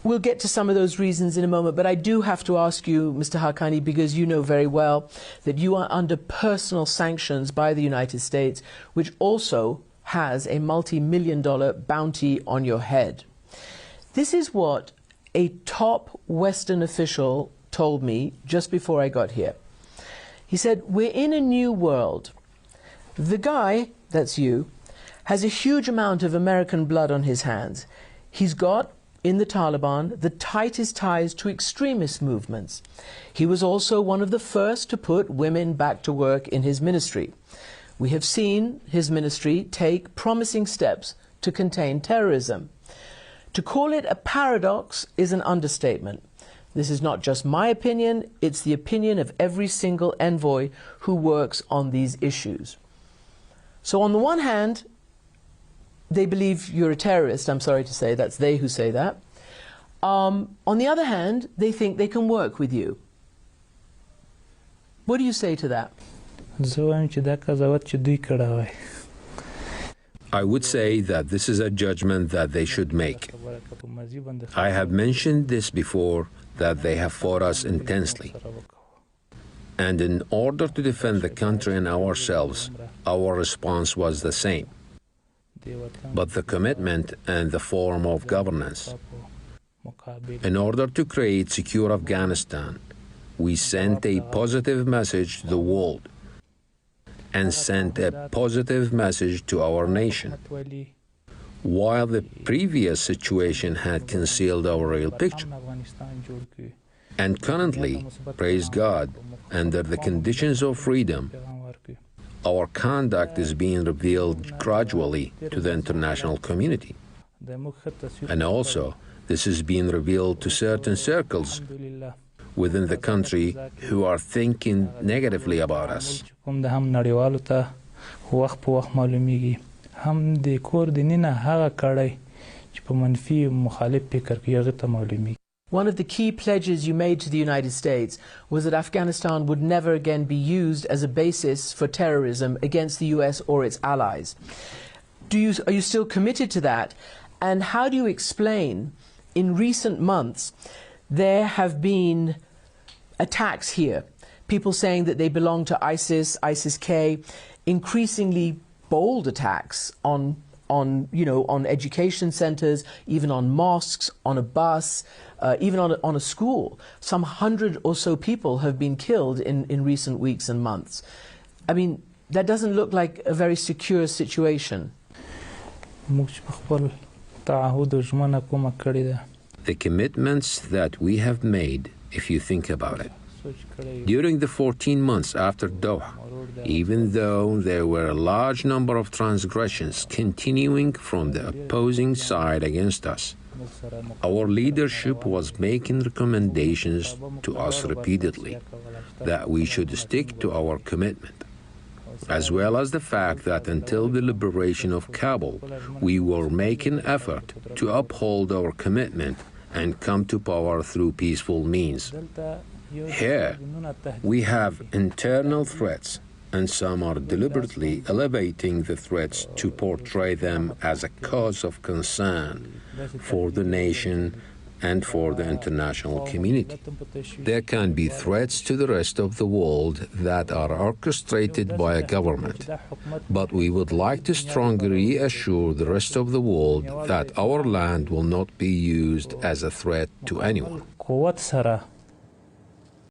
We'll get to some of those reasons in a moment, but I do have to ask you, Mr. Haqqani, because you know very well that you are under personal sanctions by the United States, which also has a multi-million-dollar bounty on your head. This is what a top Western official told me just before I got here. He said, we're in a new world. The guy, that's you, has a huge amount of American blood on his hands. He's got, in the Taliban, the tightest ties to extremist movements. He was also one of the first to put women back to work in his ministry. We have seen his ministry take promising steps to contain terrorism. To call it a paradox is an understatement. This is not just my opinion, it's the opinion of every single envoy who works on these issues. So on the one hand, they believe you're a terrorist. I'm sorry to say, that's they who say that. On the other hand, they think they can work with you. What do you say to that? I would say that this is a judgment that they should make. I have mentioned this before, that they have fought us intensely. And in order to defend the country and ourselves, our response was the same. But the commitment and the form of governance. In order to create secure Afghanistan, we sent a positive message to the world and sent a positive message to our nation. While the previous situation had concealed our real picture. And currently, praise God, under the conditions of freedom, our conduct is being revealed gradually to the international community. And also, this is being revealed to certain circles within the country who are thinking negatively about us. One of the key pledges you made to the United States was that Afghanistan would never again be used as a basis for terrorism against the US or its allies. Are you still committed to that? And how do you explain, in recent months, there have been attacks here, people saying that they belong to ISIS, ISIS-K, increasingly bold attacks on education centers, even on mosques, on a bus, even on a school. Some 100 or so people have been killed in recent weeks and months. I mean, that doesn't look like a very secure situation. The commitments that we have made, if you think about it, during the 14 months after Doha, even though there were a large number of transgressions continuing from the opposing side against us, our leadership was making recommendations to us repeatedly that we should stick to our commitment, as well as the fact that until the liberation of Kabul, we were making effort to uphold our commitment and come to power through peaceful means. Here, we have internal threats, and some are deliberately elevating the threats to portray them as a cause of concern for the nation and for the international community. There can be threats to the rest of the world that are orchestrated by a government, but we would like to strongly reassure the rest of the world that our land will not be used as a threat to anyone.